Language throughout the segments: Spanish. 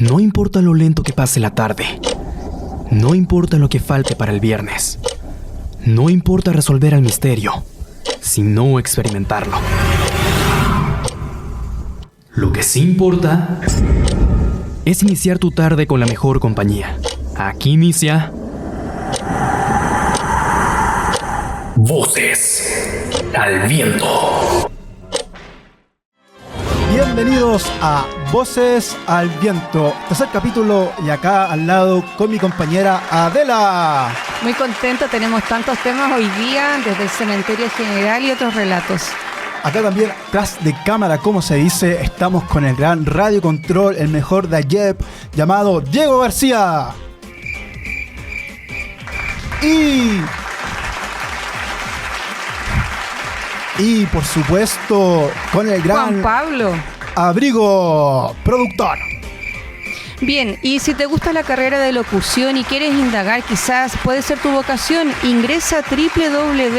No importa lo lento que pase la tarde. No importa lo que falte para el viernes. No importa resolver el misterio, sino experimentarlo. Lo que sí importa es iniciar tu tarde con la mejor compañía. Aquí inicia Voces al Viento. Bienvenidos a Voces al Viento, tercer capítulo, y acá al lado con mi compañera Adela. Muy contenta, tenemos tantos temas hoy día, desde el cementerio general y otros relatos. Acá también, tras de cámara, como se dice, estamos con el gran Radio Control, el mejor de Ayep, llamado Diego García. Y por supuesto, con el gran Juan Pablo Abrigo, productor. Bien, y si te gusta la carrera de locución y quieres indagar, quizás puede ser tu vocación, ingresa a www.aiep.cl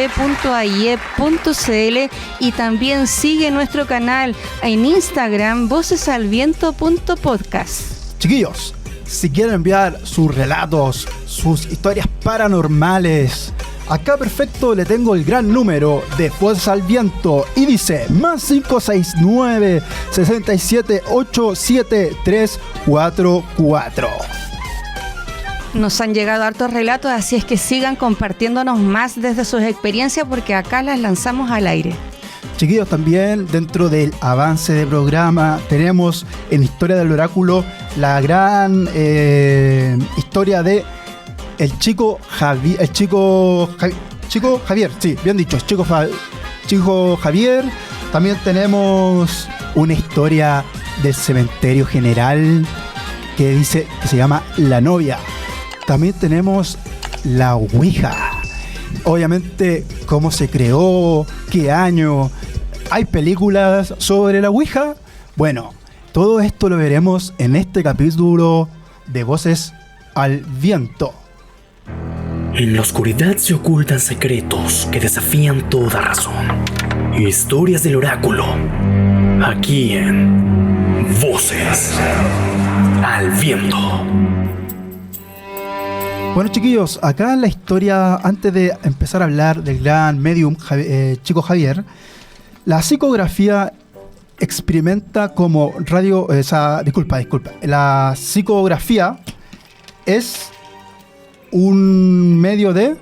y también sigue nuestro canal en Instagram, vocesalviento.podcast. Chiquillos, si quieren enviar sus relatos, sus historias paranormales, acá perfecto le tengo el gran número de Voces al Viento y dice más 569 6787344. Nos han llegado hartos relatos, así es que sigan compartiéndonos más desde sus experiencias porque acá las lanzamos al aire. Chiquillos, también dentro del avance de programa tenemos en Historia del Oráculo la gran historia de el chico Javier, sí, bien dicho, chico Javier. También tenemos una historia del cementerio general que se llama La Novia. También tenemos la Ouija. Obviamente, cómo se creó, qué año. ¿Hay películas sobre la Ouija? Bueno, todo esto lo veremos en este capítulo de Voces al Viento. En la oscuridad se ocultan secretos que desafían toda razón. Historias del oráculo. Aquí en Voces al Viento. Bueno, chiquillos, acá en la historia, antes de empezar a hablar del gran medium chico Javier, la psicografía experimenta como la psicografía es un medio de...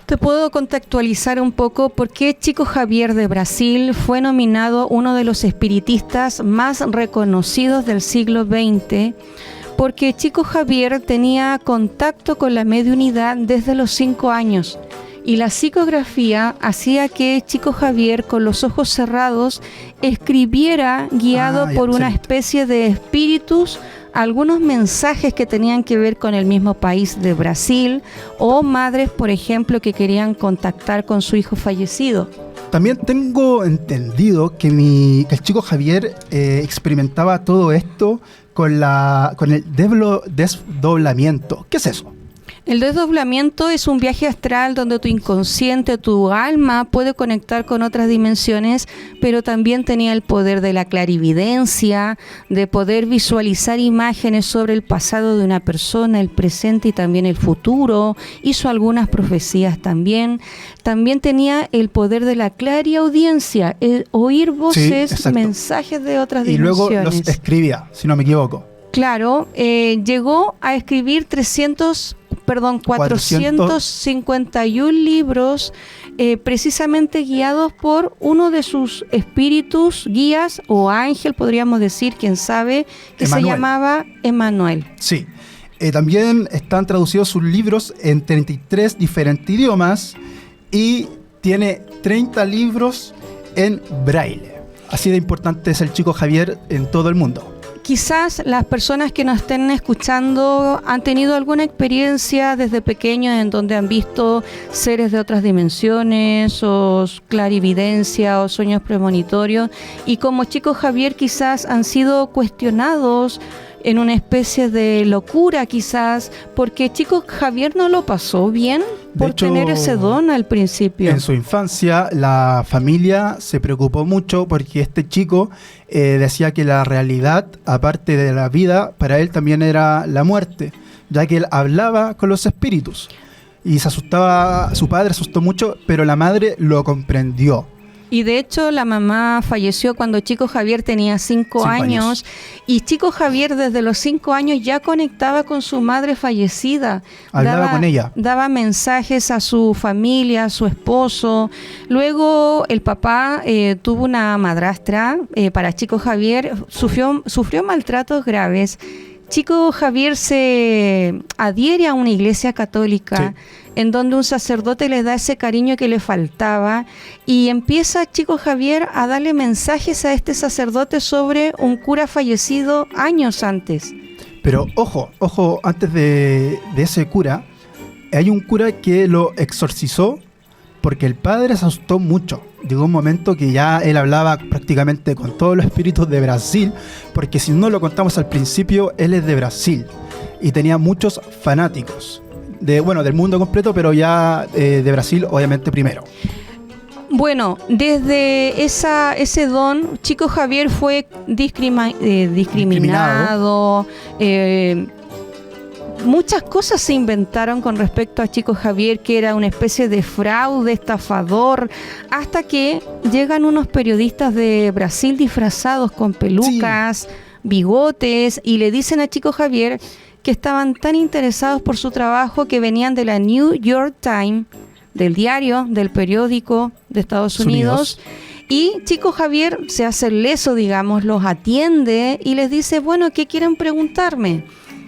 Te puedo contextualizar un poco por qué Chico Javier de Brasil fue nominado uno de los espiritistas más reconocidos del siglo XX, porque Chico Javier tenía contacto con la mediunidad desde los 5 años y la psicografía hacía que Chico Javier, con los ojos cerrados, escribiera guiado por una especie de espíritus algunos mensajes que tenían que ver con el mismo país de Brasil o madres, por ejemplo, que querían contactar con su hijo fallecido. También tengo entendido que el chico Javier experimentaba todo esto con el desdoblamiento. ¿Qué es eso? El desdoblamiento es un viaje astral donde tu inconsciente, tu alma puede conectar con otras dimensiones, pero también tenía el poder de la clarividencia, de poder visualizar imágenes sobre el pasado de una persona, el presente y también el futuro. Hizo algunas profecías también. También tenía el poder de la clariaudiencia, oír voces, mensajes de otras dimensiones. Y luego los escribía, si no me equivoco. Claro, llegó a escribir 451 libros, precisamente guiados por uno de sus espíritus, guías o ángel, podríamos decir, quién sabe, que Emmanuel. Se llamaba Emmanuel. Sí, también están traducidos sus libros en 33 diferentes idiomas y tiene 30 libros en braille. Así de importante es el chico Javier en todo el mundo. Quizás las personas que nos estén escuchando han tenido alguna experiencia desde pequeños en donde han visto seres de otras dimensiones o clarividencia o sueños premonitorios, y como chico Javier quizás han sido cuestionados en una especie de locura quizás, porque Chico Javier no lo pasó bien por tener ese don al principio. En su infancia la familia se preocupó mucho porque este chico decía que la realidad, aparte de la vida, para él también era la muerte, ya que él hablaba con los espíritus. Y se asustaba, su padre asustó mucho, pero la madre lo comprendió. Y de hecho la mamá falleció cuando Chico Javier tenía 5 años, y Chico Javier desde los 5 años ya conectaba con su madre fallecida. Hablaba con ella. Daba mensajes a su familia, a su esposo. Luego el papá tuvo una madrastra para Chico Javier, sufrió maltratos graves. Chico Javier se adhiere a una iglesia católica, en donde un sacerdote le da ese cariño que le faltaba, y empieza Chico Javier a darle mensajes a este sacerdote sobre un cura fallecido años antes. Pero ojo, antes de ese cura, hay un cura que lo exorcizó porque el padre se asustó mucho. Llegó un momento que ya él hablaba prácticamente con todos los espíritus de Brasil, porque si no lo contamos al principio, él es de Brasil y tenía muchos fanáticos. Del mundo completo, pero ya de Brasil, obviamente, primero. Bueno, desde ese don, Chico Javier fue discriminado. Muchas cosas se inventaron con respecto a Chico Javier, que era una especie de fraude, estafador, hasta que llegan unos periodistas de Brasil disfrazados con pelucas, bigotes, y le dicen a Chico Javier que estaban tan interesados por su trabajo que venían de la New York Times, del diario, del periódico de Estados Unidos. Y Chico Javier se hace leso, digamos, los atiende y les dice, bueno, ¿qué quieren preguntarme?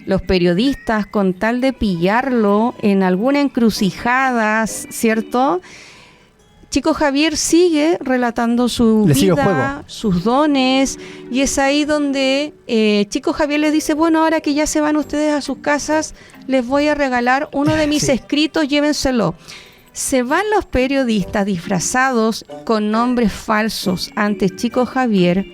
Los periodistas, con tal de pillarlo en alguna encrucijada, ¿cierto? Chico Javier sigue relatando su vida, sus dones, y es ahí donde Chico Javier les dice, bueno, ahora que ya se van ustedes a sus casas, les voy a regalar uno de mis escritos, llévenselo. Se van los periodistas disfrazados con nombres falsos ante Chico Javier.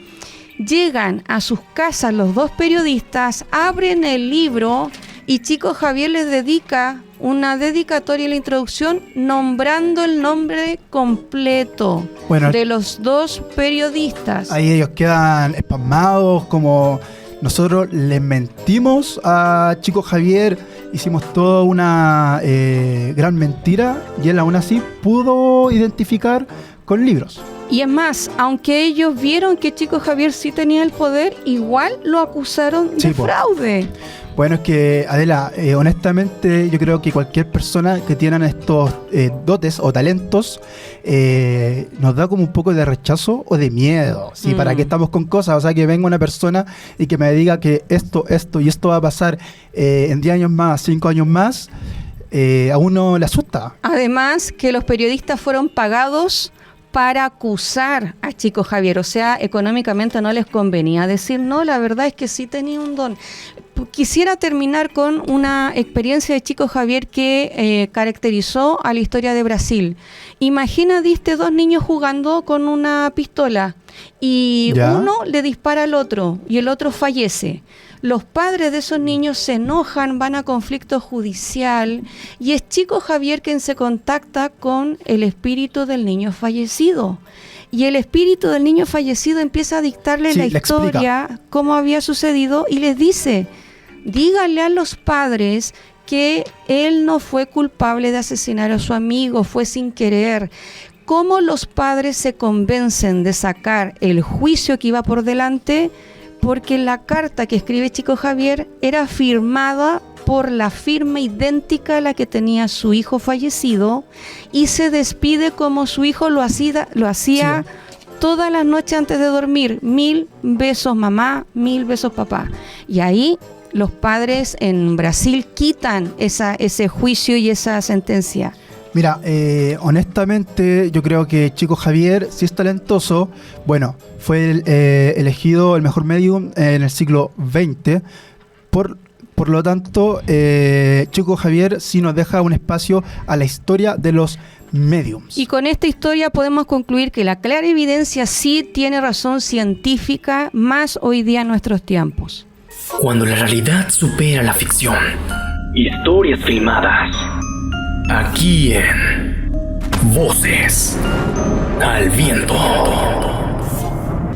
Llegan a sus casas los dos periodistas, abren el libro y Chico Javier les dedica una dedicatoria en la introducción nombrando el nombre completo de los dos periodistas. Ahí ellos quedan espasmados, como nosotros les mentimos a Chico Javier, hicimos toda una gran mentira, y él aún así pudo identificar con libros. Y es más, aunque ellos vieron que Chico Javier sí tenía el poder, igual lo acusaron de fraude. Bueno, es que, Adela, honestamente yo creo que cualquier persona que tiene estos dotes o talentos nos da como un poco de rechazo o de miedo. ¿Sí? ¿Para qué estamos con cosas? O sea, que venga una persona y que me diga que esto y esto va a pasar en 10 años más, 5 años más, a uno le asusta. Además, que los periodistas fueron pagados para acusar a Chico Javier, o sea, económicamente no les convenía decir, no, la verdad es que sí tenía un don. Quisiera terminar con una experiencia de Chico Javier que caracterizó a la historia de Brasil. Imagina, diste dos niños jugando con una pistola y uno le dispara al otro y el otro fallece. Los padres de esos niños se enojan, van a conflicto judicial, y es Chico Javier quien se contacta con el espíritu del niño fallecido. Y el espíritu del niño fallecido empieza a dictarle la historia, cómo había sucedido, y les dice, díganle a los padres que él no fue culpable de asesinar a su amigo, fue sin querer. ¿Cómo los padres se convencen de sacar el juicio que iba por delante? Porque la carta que escribe Chico Javier era firmada por la firma idéntica a la que tenía su hijo fallecido, y se despide como su hijo lo hacía todas las noches antes de dormir. 1000 besos mamá, 1000 besos papá. Y ahí los padres en Brasil quitan ese juicio y esa sentencia. Mira, honestamente yo creo que Chico Javier, si es talentoso, bueno, fue elegido el mejor medium en el siglo XX. Por lo tanto, Chico Javier sí nos deja un espacio a la historia de los mediums. Y con esta historia podemos concluir que la clarividencia sí tiene razón científica, más hoy día en nuestros tiempos. Cuando la realidad supera la ficción. Historias filmadas. Aquí en Voces al Viento.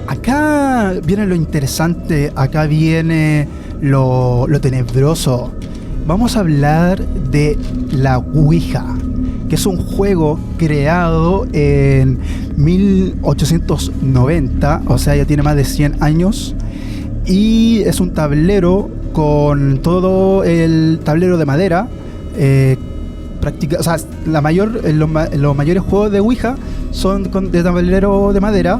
Acá viene lo interesante, acá viene lo tenebroso. Vamos a hablar de la Ouija, que es un juego creado en 1890, o sea, ya tiene más de 100 años, y es un tablero con todo el tablero de madera. O sea, los mayores juegos de Ouija son de tablero de madera.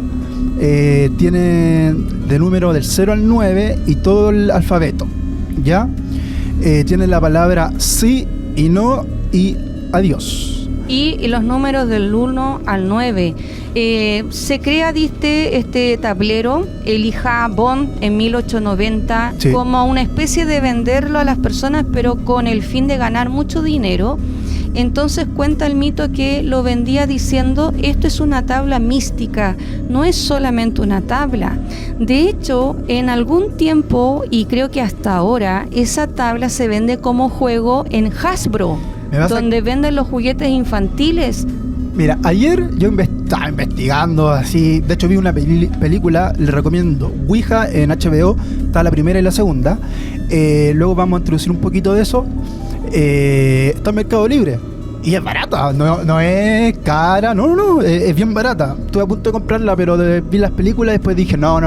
Tienen de número del 0 al 9 y todo el alfabeto, ¿ya? Tienen la palabra sí y no y adiós. Y los números del 1 al 9. Se crea, este tablero, Elijah Bond, en 1890, sí, como una especie de venderlo a las personas, pero con el fin de ganar mucho dinero. Entonces cuenta el mito que lo vendía diciendo: esto es una tabla mística, no es solamente una tabla. De hecho, en algún tiempo, y creo que hasta ahora, esa tabla se vende como juego en Hasbro, donde venden los juguetes infantiles. Mira, ayer yo estaba investigando así, de hecho vi una película, le recomiendo, Ouija, en HBO, está la primera y la segunda. Luego vamos a introducir un poquito de eso. Está en Mercado Libre y es barata, no es cara, no, es bien barata. Estuve a punto de comprarla, pero vi las películas y después dije no,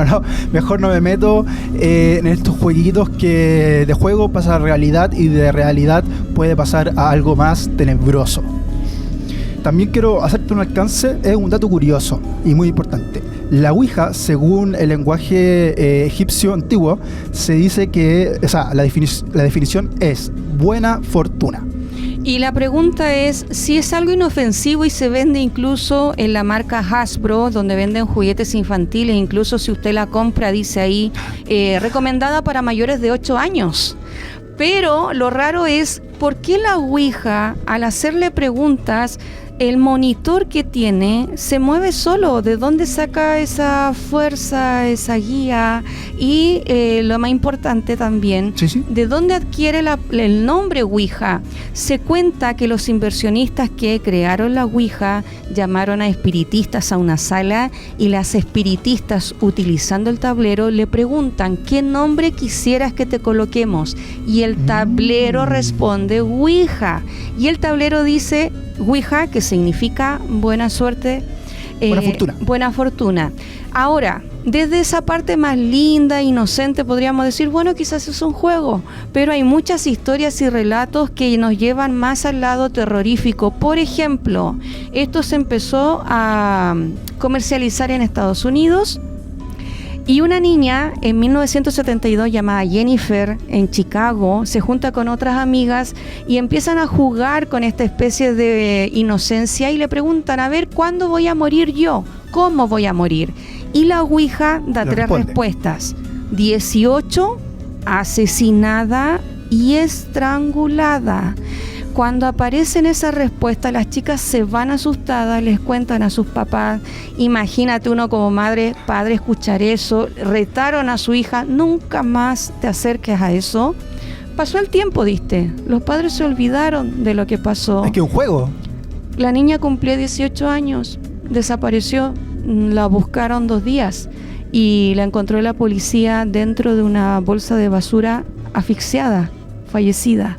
mejor no me meto en estos jueguitos que de juego pasa a realidad y de realidad puede pasar a algo más tenebroso. También quiero hacerte un alcance, es un dato curioso y muy importante. La Ouija, según el lenguaje egipcio antiguo, se dice que, o sea, la definición es buena fortuna. Y la pregunta es si es algo inofensivo y se vende incluso en la marca Hasbro, donde venden juguetes infantiles. Incluso si usted la compra, dice ahí, recomendada para mayores de 8 años. Pero lo raro es, ¿por qué la Ouija, al hacerle preguntas, el monitor que tiene se mueve solo? ¿De dónde saca esa fuerza, esa guía? Y lo más importante también, sí. ¿De dónde adquiere el nombre Ouija? Se cuenta que los inversionistas que crearon la Ouija llamaron a espiritistas a una sala y las espiritistas, utilizando el tablero, le preguntan: ¿qué nombre quisieras que te coloquemos? Y el tablero responde: Ouija. Y el tablero dice Ouija, que significa buena suerte, buena fortuna. Ahora, desde esa parte más linda, inocente, podríamos decir, bueno, quizás es un juego, pero hay muchas historias y relatos que nos llevan más al lado terrorífico. Por ejemplo, esto se empezó a comercializar en Estados Unidos. Y una niña en 1972 llamada Jennifer, en Chicago, se junta con otras amigas y empiezan a jugar con esta especie de inocencia y le preguntan: a ver, ¿cuándo voy a morir yo? ¿Cómo voy a morir? Y la Ouija da tres respuestas: 18, asesinada y estrangulada. Cuando aparecen esas respuestas, las chicas se van asustadas, les cuentan a sus papás. Imagínate uno como padre escuchar eso. Retaron a su hija: nunca más te acerques a eso. Pasó el tiempo, los padres se olvidaron de lo que pasó. Es que un juego. La niña cumplió 18 años, desapareció, la buscaron 2 días y la encontró la policía dentro de una bolsa de basura, asfixiada, fallecida.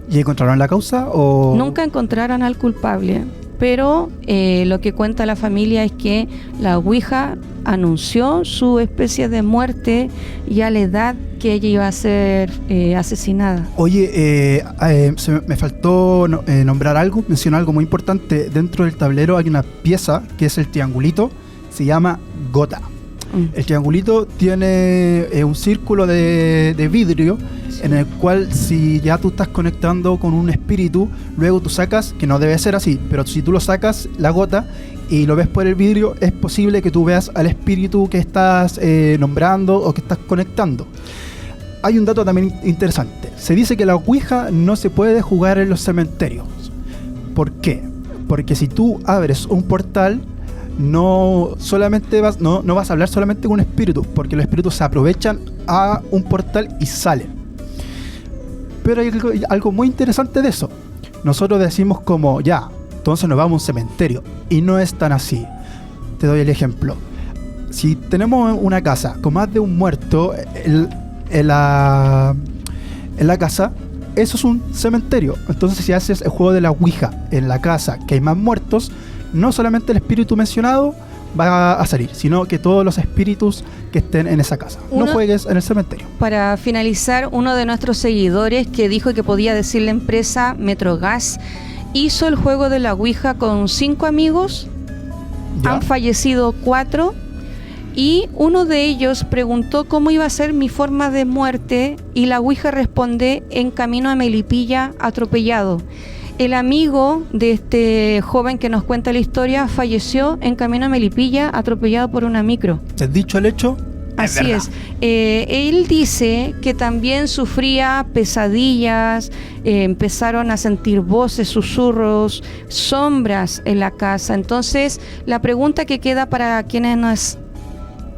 ¿Y encontraron la causa o...? Nunca encontraron al culpable, pero lo que cuenta la familia es que la Ouija anunció su especie de muerte y a la edad que ella iba a ser asesinada. Oye, me faltó mencionar algo muy importante. Dentro del tablero hay una pieza que es el triangulito, se llama gota. El triangulito tiene un círculo de vidrio, sí, en el cual si ya tú estás conectando con un espíritu, luego tú sacas, que no debe ser así, pero si tú lo sacas, la gota, y lo ves por el vidrio, es posible que tú veas al espíritu que estás nombrando o que estás conectando. Hay un dato también interesante. Se dice que la Ouija no se puede jugar en los cementerios. ¿Por qué? Porque si tú abres un portal, no vas a hablar solamente con un espíritu, porque los espíritus se aprovechan a un portal y salen. Pero hay algo muy interesante de eso. Nosotros decimos como, ya, entonces nos vamos a un cementerio. Y no es tan así. Te doy el ejemplo. Si tenemos una casa con más de un muerto en la casa, eso es un cementerio. Entonces, si haces el juego de la Ouija en la casa que hay más muertos, no solamente el espíritu mencionado va a salir, sino que todos los espíritus que estén en esa casa. No juegues en el cementerio. Para finalizar, uno de nuestros seguidores que dijo que podía decir la empresa Metrogas hizo el juego de la Ouija con 5 amigos. ¿Ya? Han fallecido 4. Y uno de ellos preguntó cómo iba a ser mi forma de muerte y la Ouija responde: en camino a Melipilla, atropellado. El amigo de este joven que nos cuenta la historia falleció en camino a Melipilla, atropellado por una micro. ¿Te has dicho el hecho? Así es. Él dice que también sufría pesadillas, empezaron a sentir voces, susurros, sombras en la casa. Entonces, la pregunta que queda para quienes nos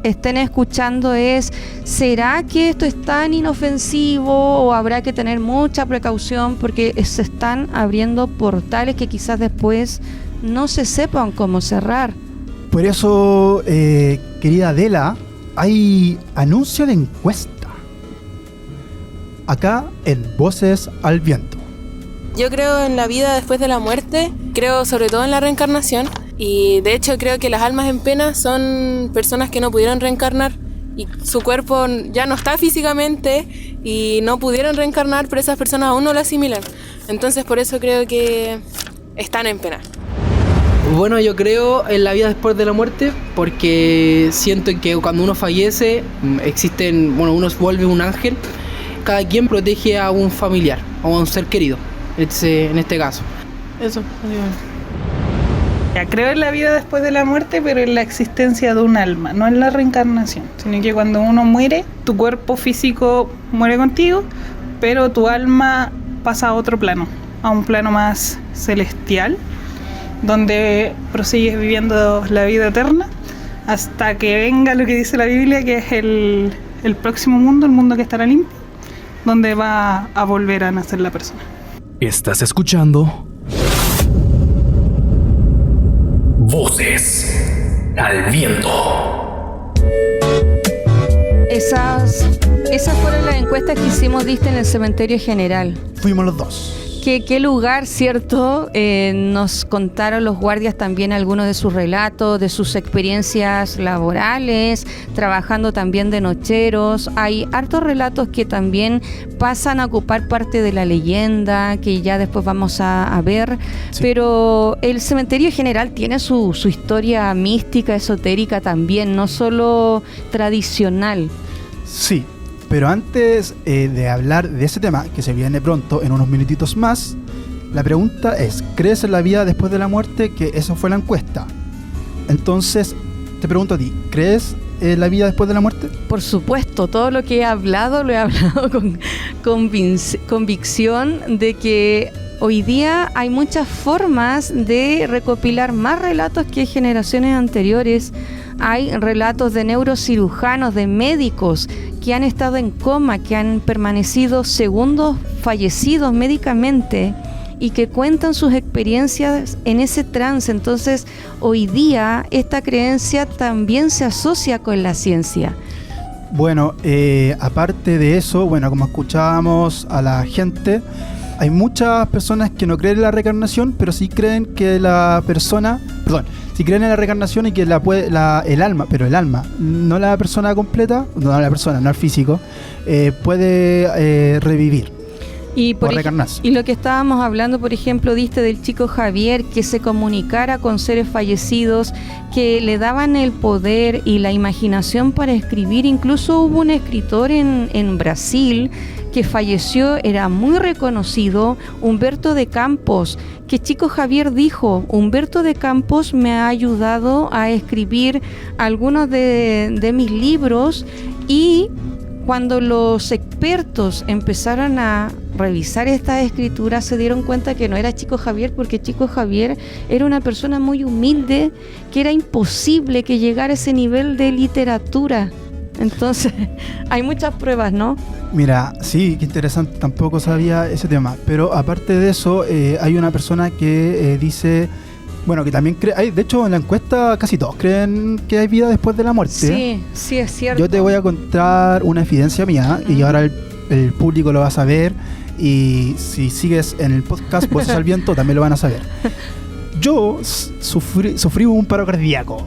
estén escuchando es: ¿será que esto es tan inofensivo o habrá que tener mucha precaución porque se están abriendo portales que quizás después no se sepan cómo cerrar? Por eso, querida Adela, hay anuncio de encuesta acá en Voces al Viento. Yo creo en la vida después de la muerte, creo sobre todo en la reencarnación. Y de hecho creo que las almas en pena son personas que no pudieron reencarnar y su cuerpo ya no está físicamente y no pudieron reencarnar, pero esas personas aún no lo asimilan. Entonces por eso creo que están en pena. Bueno, yo creo en la vida después de la muerte porque siento que cuando uno fallece uno se vuelve un ángel. Cada quien protege a un familiar o a un ser querido, en este caso. Eso, creo en la vida después de la muerte, pero en la existencia de un alma, no en la reencarnación, sino que cuando uno muere, tu cuerpo físico muere contigo, pero tu alma pasa a otro plano, a un plano más celestial, donde prosigues viviendo la vida eterna hasta que venga lo que dice la Biblia, que es el próximo mundo, el mundo que estará limpio, donde va a volver a nacer la persona. Estás escuchando Voces al Viento. Esas fueron las encuestas que hicimos, diste, en el cementerio general. Fuimos los dos. ¿Qué lugar, cierto? Nos contaron los guardias también algunos de sus relatos, de sus experiencias laborales, trabajando también de nocheros. Hay hartos relatos que también pasan a ocupar parte de la leyenda, que ya después vamos a ver. Sí. Pero el cementerio general tiene su historia mística, esotérica también, no solo tradicional. Sí. Pero antes de hablar de ese tema, que se viene pronto, en unos minutitos más, la pregunta es: ¿crees en la vida después de la muerte? Que eso fue la encuesta. Entonces, te pregunto a ti, ¿crees en la vida después de la muerte? Por supuesto, todo lo que he hablado, lo he hablado con convicción de que hoy día hay muchas formas de recopilar más relatos que generaciones anteriores. Hay relatos de neurocirujanos, de médicos que han estado en coma, que han permanecido segundos fallecidos médicamente y que cuentan sus experiencias en ese trance. Entonces, hoy día esta creencia también se asocia con la ciencia. Bueno, aparte de eso, bueno, como escuchábamos a la gente, hay muchas personas que no creen en la reencarnación, pero sí creen que la persona, sí creen en la reencarnación y que el alma, no la persona completa, no la persona, no el físico, puede revivir. Y lo que estábamos hablando, por ejemplo, diste del chico Javier, que se comunicara con seres fallecidos, que le daban el poder y la imaginación para escribir. Incluso hubo un escritor en Brasil que falleció, era muy reconocido, Humberto de Campos, que chico Javier dijo: Humberto de Campos me ha ayudado a escribir algunos de mis libros. Y cuando los expertos empezaron a revisar estas escrituras, se dieron cuenta que no era chico Javier, porque chico Javier era una persona muy humilde, que era imposible que llegara a ese nivel de literatura. Entonces, hay muchas pruebas, ¿no? Mira, sí, qué interesante, tampoco sabía ese tema. Pero aparte de eso, hay una persona que dice, bueno, que también cree, de hecho en la encuesta casi todos creen que hay vida después de la muerte. Sí, sí, es cierto. Yo te voy a contar una evidencia mía y ahora el público lo va a saber, y si sigues en el podcast Voces al Viento también lo van a saber. Yo sufrí un paro cardíaco.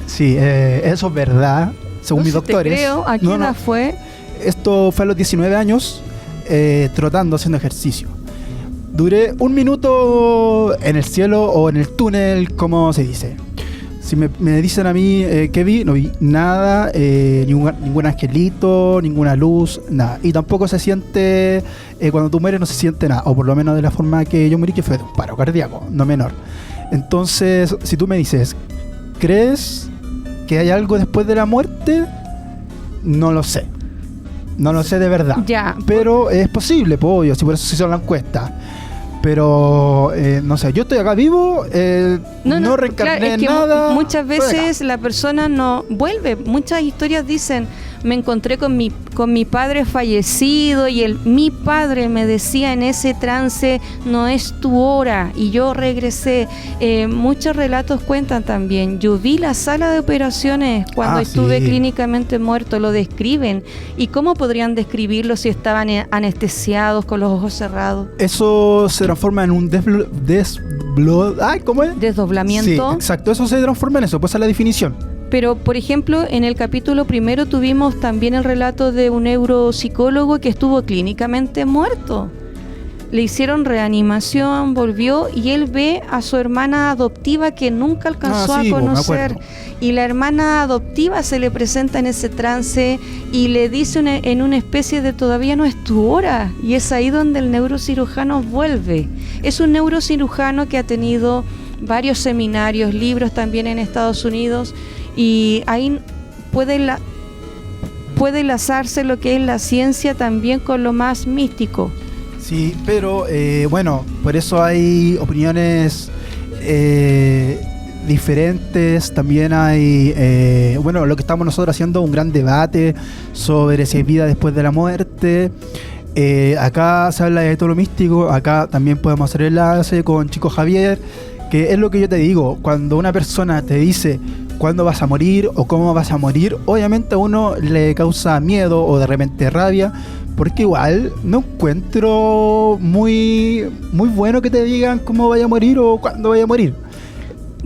Sí, eso es verdad, según mis doctores. Te creo. ¿A qué edad fue? Esto fue a los 19 años, trotando, haciendo ejercicio. Duré 1 minuto en el cielo o en el túnel, como se dice. Si me dicen a mí qué vi, no vi nada, ningún angelito, ninguna luz, nada. Y tampoco se siente, cuando tú mueres no se siente nada, o por lo menos de la forma que yo morí, que fue de un paro cardíaco, no menor. Entonces, si tú me dices, ¿crees que hay algo después de la muerte? No lo sé. No lo sé de verdad. Ya. Pero es posible, pues, obvio, si por eso se hizo la encuesta. Pero, no sé, yo estoy acá vivo, no reencarné claro, es que nada. Muchas veces la persona no vuelve. Muchas historias dicen, me encontré con mi padre fallecido y mi padre me decía en ese trance, no es tu hora, y yo regresé. Muchos relatos cuentan también, yo vi la sala de operaciones cuando estuve clínicamente muerto, lo describen. ¿Y cómo podrían describirlo si estaban anestesiados con los ojos cerrados? Eso se transforma en un ¿cómo es? Desdoblamiento. Sí, exacto, eso se transforma en eso, pues esa es la definición. Pero, por ejemplo, en el capítulo primero tuvimos también el relato de un neuropsicólogo que estuvo clínicamente muerto. Le hicieron reanimación, volvió y él ve a su hermana adoptiva que nunca alcanzó a conocer. Y la hermana adoptiva se le presenta en ese trance y le dice en una especie de todavía no es tu hora. Y es ahí donde el neurocirujano vuelve. Es un neurocirujano que ha tenido varios seminarios, libros también en Estados Unidos. Y ahí puede enlazarse lo que es la ciencia también con lo más místico. Sí, pero bueno, por eso hay opiniones diferentes. También hay, bueno, lo que estamos nosotros haciendo, un gran debate sobre si hay vida después de la muerte. Acá se habla de todo lo místico, acá también podemos hacer enlace con Chico Javier, que es lo que yo te digo, cuando una persona te dice cuándo vas a morir o cómo vas a morir, obviamente a uno le causa miedo o de repente rabia, porque igual no encuentro muy bueno que te digan cómo vaya a morir o cuándo vaya a morir.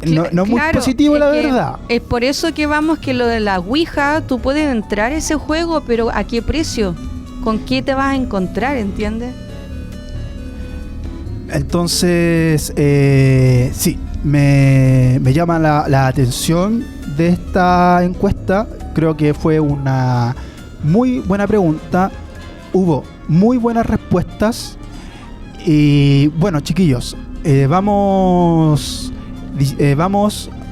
No es muy positivo, la verdad. Es por eso que vamos, que lo de la Ouija, tú puedes entrar a ese juego, pero ¿a qué precio? ¿Con qué te vas a encontrar, entiendes? Entonces, sí, me llama la atención de esta encuesta. Creo que fue una muy buena pregunta. Hubo muy buenas respuestas. Y bueno, chiquillos, vamos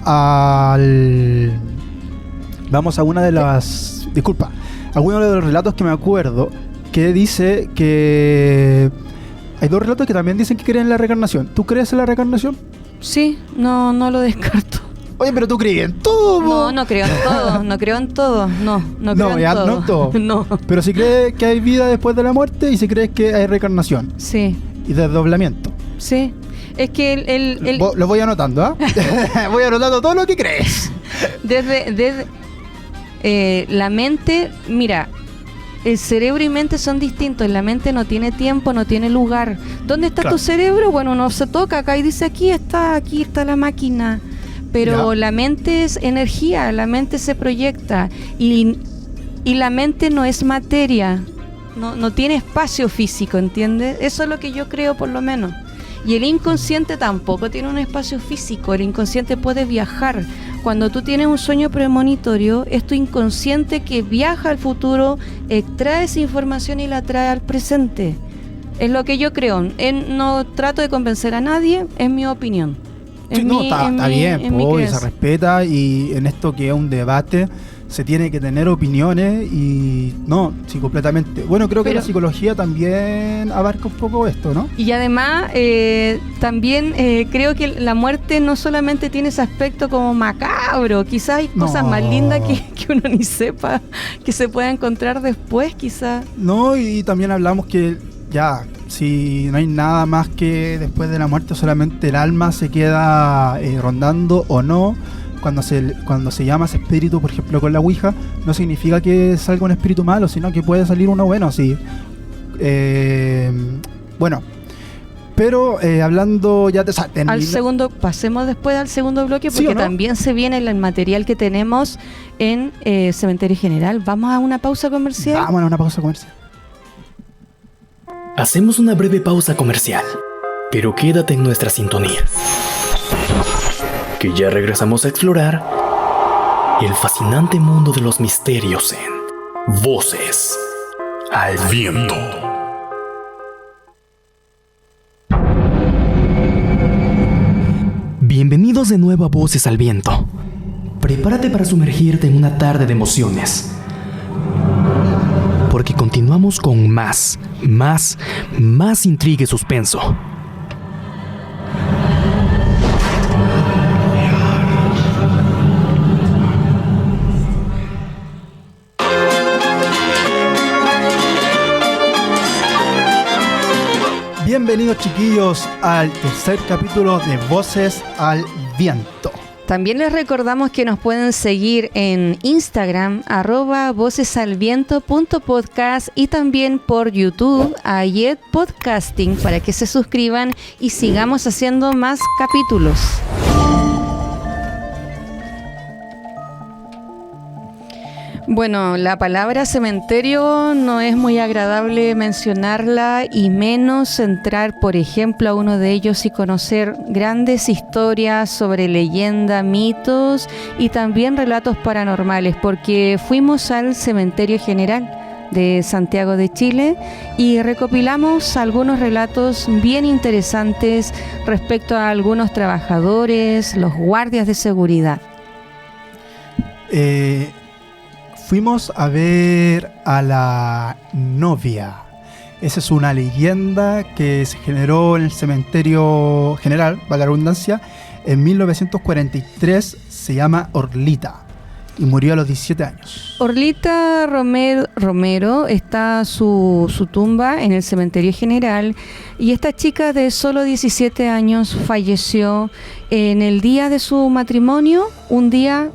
a una de las... Disculpa, alguno de los relatos que me acuerdo que dice que... Hay 2 relatos que también dicen que creen en la reencarnación. ¿Tú crees en la reencarnación? Sí, no lo descarto. Oye, pero tú crees en todo. No creo en todo, no creo en todo. No creo en todo. No en todo. No. Pero si crees que hay vida después de la muerte y si crees que hay reencarnación. Sí. Y desdoblamiento. Sí. Es que Lo voy anotando, ¿ah? Voy anotando todo lo que crees. Desde la mente, mira, el cerebro y mente son distintos. La mente no tiene tiempo, no tiene lugar. ¿Dónde está tu cerebro? Bueno, uno se toca acá y dice, aquí está la máquina. Pero la mente es energía, la mente se proyecta. Y la mente no es materia. No tiene espacio físico, ¿entiendes? Eso es lo que yo creo, por lo menos. Y el inconsciente tampoco tiene un espacio físico. El inconsciente puede viajar. Cuando tú tienes un sueño premonitorio, es tu inconsciente que viaja al futuro, extrae esa información y la trae al presente. Es lo que yo creo. No trato de convencer a nadie, es mi opinión. Sí, está bien, se respeta, y en esto que es un debate se tiene que tener opiniones y no, sí, completamente. Bueno, creo que Pero- la psicología también abarca un poco esto, ¿no? Y además, también creo que la muerte no solamente tiene ese aspecto como macabro, quizás hay cosas No. más lindas que uno ni sepa, que se pueda encontrar después, quizás. No, y también hablamos que ya, si no hay nada más que después de la muerte, solamente el alma se queda rondando o no. Cuando se llama ese espíritu, por ejemplo, con la Ouija, no significa que salga un espíritu malo, sino que puede salir uno bueno, sí. Bueno, pero hablando ya de... Pasemos después al segundo bloque, ¿Sí porque o no? también se viene el material que tenemos en Cementerio General. ¿Vamos a una pausa comercial? Vamos a una pausa comercial. Hacemos una breve pausa comercial, pero quédate en nuestra sintonía, que ya regresamos a explorar el fascinante mundo de los misterios en Voces al Viento. Bienvenidos de nuevo a Voces al Viento. Prepárate para sumergirte en una tarde de emociones, porque continuamos con más intriga y suspenso. Bienvenidos, chiquillos, al tercer capítulo de Voces al Viento. También les recordamos que nos pueden seguir en Instagram, @vocesalviento.podcast, y también por YouTube, Ayet Podcasting, para que se suscriban y sigamos haciendo más capítulos. Bueno, la palabra cementerio no es muy agradable mencionarla, y menos entrar, por ejemplo, a uno de ellos y conocer grandes historias sobre leyenda, mitos y también relatos paranormales, porque fuimos al Cementerio General de Santiago de Chile y recopilamos algunos relatos bien interesantes respecto a algunos trabajadores, los guardias de seguridad. Fuimos a ver a la novia. Esa es una leyenda que se generó en el Cementerio General, valga la redundancia, en 1943. Se llama Orlita y murió a los 17 años. Orlita Romero está su tumba en el Cementerio General, y esta chica de solo 17 años falleció en el día de su matrimonio, un día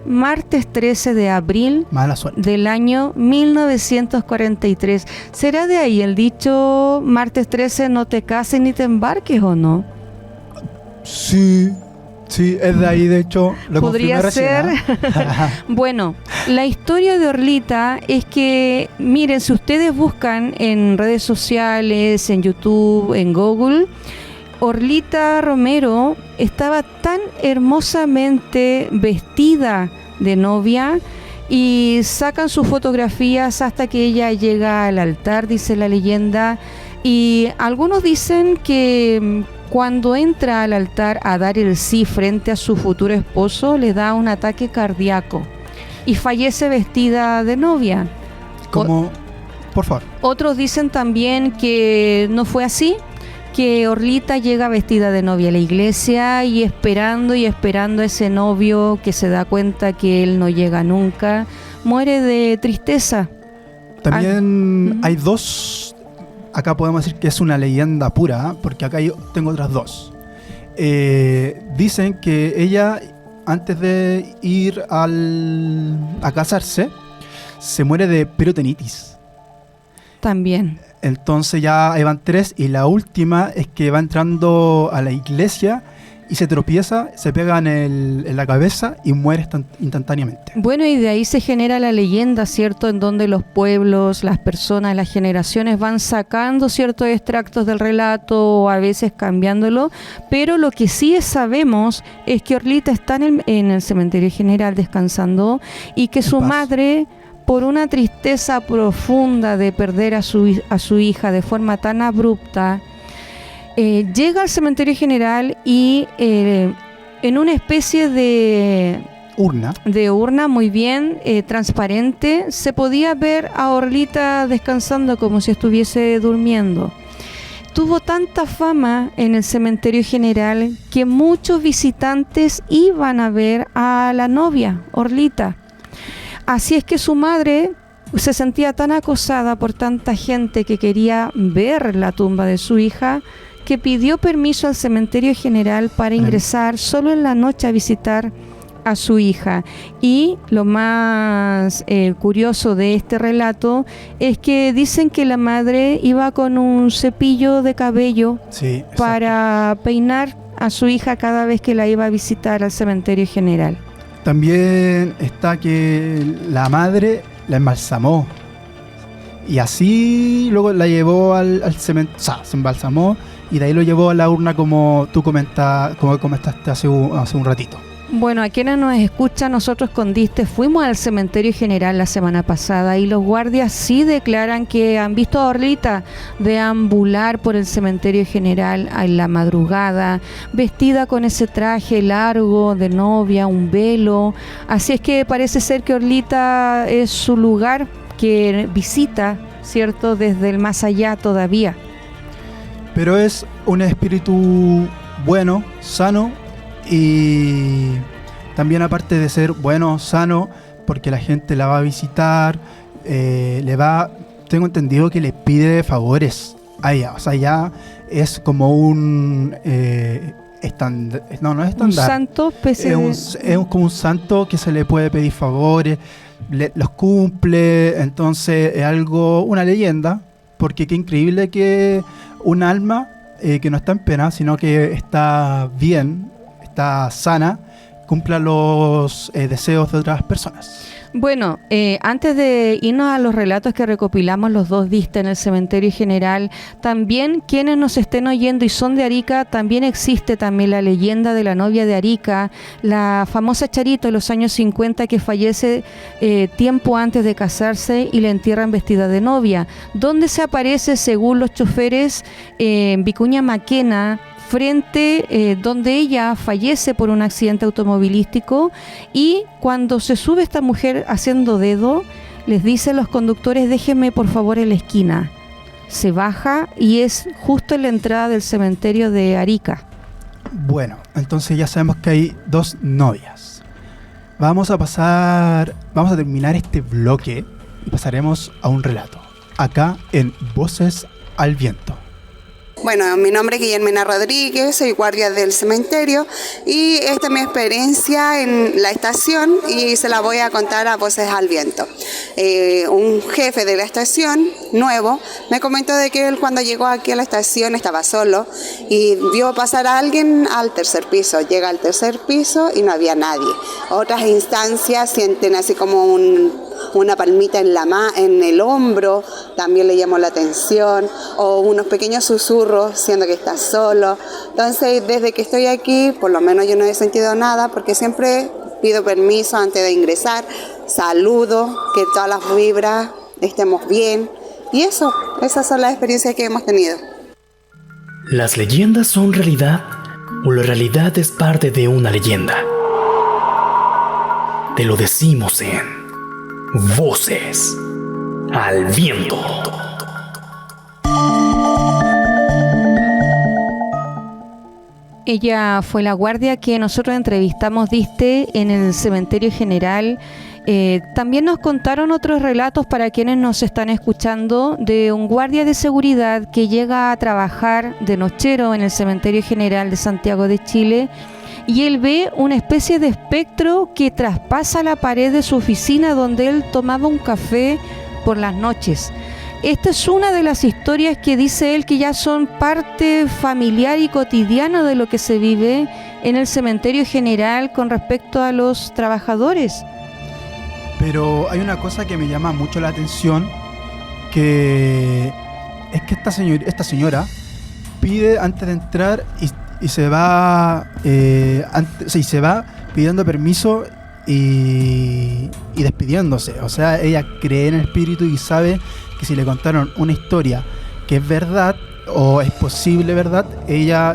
martes 13 de abril Mala suerte. del año 1943. ¿Será de ahí el dicho martes 13 no te cases ni te embarques, o no? Sí, es de ahí, de hecho. Lo Podría confirmé ser. recién, ¿ah? Bueno, la historia de Orlita es que, miren, si ustedes buscan en redes sociales, en YouTube, en Google, Orlita Romero estaba tan hermosamente vestida de novia, y sacan sus fotografías hasta que ella llega al altar, dice la leyenda, y algunos dicen que cuando entra al altar a dar el sí frente a su futuro esposo, le da un ataque cardíaco y fallece vestida de novia. Como, por favor. Otros dicen también que no fue así, que Orlita llega vestida de novia a la iglesia y esperando a ese novio, que se da cuenta que él no llega nunca, muere de tristeza. También Ujú. hay dos. Acá podemos decir que es una leyenda pura, ¿ah? Porque acá yo tengo otras dos. Dicen que ella, antes de ir a casarse, se muere de peritonitis. También. Entonces ya ahí van tres, y la última es que va entrando a la iglesia y se tropieza, se pega en la cabeza y muere instantáneamente. Bueno, y de ahí se genera la leyenda, ¿cierto? En donde los pueblos, las personas, las generaciones van sacando ciertos extractos del relato, o a veces cambiándolo, pero lo que sí sabemos es que Orlita está en el Cementerio General descansando, y que su paz. madre, por una tristeza profunda de perder a su hija de forma tan abrupta, llega al Cementerio General y en una especie de urna. Muy bien, transparente, se podía ver a Orlita descansando como si estuviese durmiendo. Tuvo tanta fama en el cementerio general que muchos visitantes iban a ver a la novia, Orlita. Así es que su madre se sentía tan acosada por tanta gente que quería ver la tumba de su hija, que pidió permiso al cementerio general para ingresar solo en la noche a visitar a su hija. Y lo más curioso de este relato es que dicen que la madre iba con un cepillo de cabello para peinar a su hija cada vez que la iba a visitar al cementerio general. También está que la madre la embalsamó y así luego la llevó al cementerio, o sea, se embalsamó y de ahí lo llevó a la urna como tú comentaste hace un ratito. Bueno, a quienes nos escuchan, nosotros con Diste fuimos al cementerio general la semana pasada y los guardias sí declaran que han visto a Orlita deambular por el cementerio general en la madrugada, vestida con ese traje largo de novia, un velo. Así es que parece ser que Orlita es su lugar que visita, ¿cierto?, desde el más allá todavía. Pero es un espíritu bueno, sano. Y también, aparte de ser bueno, sano, porque la gente la va a visitar, tengo entendido que le pide favores a ella. O sea, ya es como un estándar. No es estándar. Un santo, es como un santo que se le puede pedir favores, los cumple. Entonces es una leyenda, porque qué increíble que un alma que no está en pena, sino que está bien, está sana, cumpla los deseos de otras personas. Bueno, antes de irnos a los relatos que recopilamos los dos Diste en el cementerio general, también quienes nos estén oyendo y son de Arica, también existe también la leyenda de la novia de Arica, la famosa Charito de los años 50 que fallece tiempo antes de casarse y la entierran vestida de novia, donde se aparece, según los choferes, en Vicuña Maquena, frente donde ella fallece por un accidente automovilístico, y cuando se sube esta mujer haciendo dedo, les dice a los conductores: déjenme por favor en la esquina. Se baja y es justo en la entrada del cementerio de Arica. Bueno, entonces ya sabemos que hay dos novias. Vamos a terminar este bloque y pasaremos a un relato, acá en Voces al Viento. Bueno, mi nombre es Guillermina Rodríguez, soy guardia del cementerio y esta es mi experiencia en la estación y se la voy a contar a Voces al Viento. Un jefe de la estación, nuevo, me comentó de que él cuando llegó aquí a la estación estaba solo y vio pasar a alguien al tercer piso. Llega al tercer piso y no había nadie. Otras instancias sienten así como una palmita en el hombro, también le llamó la atención, o unos pequeños susurros, siendo que está solo. Entonces, desde que estoy aquí, por lo menos yo no he sentido nada, porque siempre pido permiso antes de ingresar, saludo, que todas las vibras estemos bien, y esas son las experiencias que hemos tenido. ¿Las leyendas son realidad o la realidad es parte de una leyenda? Te lo decimos en Voces al Viento. Ella fue la guardia que nosotros entrevistamos, Diste, en el cementerio general. También nos contaron otros relatos para quienes nos están escuchando de un guardia de seguridad que llega a trabajar de nochero en el cementerio general de Santiago de Chile, y él ve una especie de espectro que traspasa la pared de su oficina donde él tomaba un café por las noches. Esta es una de las historias que dice él que ya son parte familiar y cotidiana de lo que se vive en el cementerio general con respecto a los trabajadores. Pero hay una cosa que me llama mucho la atención, que es que esta señora pide antes de entrar y se va pidiendo permiso y despidiéndose. O sea, ella cree en el espíritu y sabe que si le contaron una historia que es verdad o es posible, ¿verdad? Ella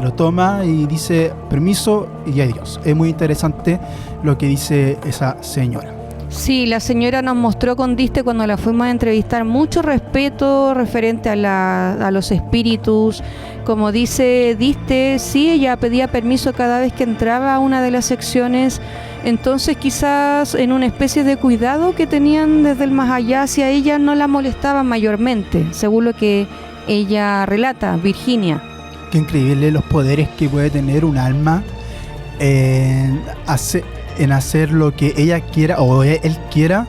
lo toma y dice permiso y adiós. Es muy interesante lo que dice esa señora. Sí, la señora nos mostró con Diste cuando la fuimos a entrevistar mucho respeto referente a los espíritus. Como dice Diste, sí, ella pedía permiso cada vez que entraba a una de las secciones. Entonces quizás en una especie de cuidado que tenían desde el más allá hacia ella no la molestaban mayormente, según lo que ella relata, Virginia. Qué increíble los poderes que puede tener un alma en hacer lo que ella quiera o él quiera